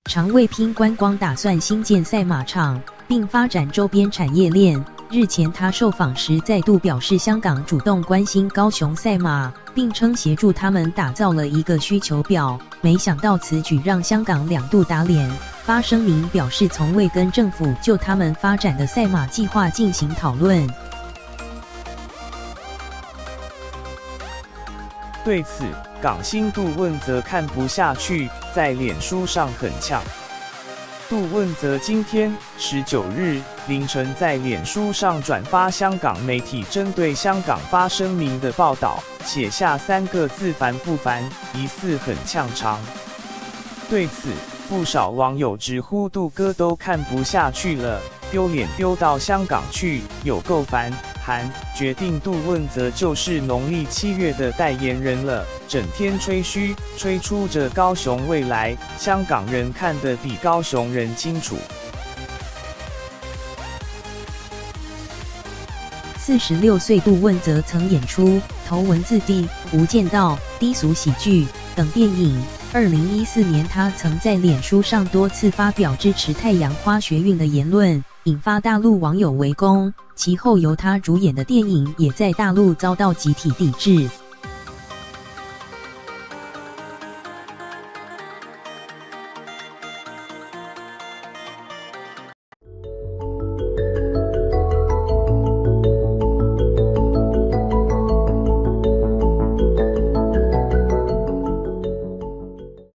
常为拼观光打算新建赛马场，并发展周边产业链。日前他受访时再度表示，香港主动关心高雄赛马，并称协助他们打造了一个需求表。没想到此举让香港2度打脸，发声明表示从未跟政府就他们发展的赛马计划进行讨论。对此，港星杜汶泽看不下去，在脸书上狠呛。杜汶泽今天19日凌晨在脸书上转发香港媒体针对香港发声明的报道，写下3个字“烦不烦”，疑似很呛长。对此，不少网友直呼杜哥都看不下去了，丢脸丢到香港去，有够烦。韩决定杜汶泽就是农历7月的代言人了，整天吹嘘，吹出着高雄未来，香港人看得比高雄人清楚。46岁杜汶泽曾演出《头文字 D》《无间道》《低俗喜剧》等电影。2014年，他曾在脸书上多次发表支持太阳花学运的言论，引发大陆网友围攻。其后由他主演的电影也在大陆遭到集体抵制。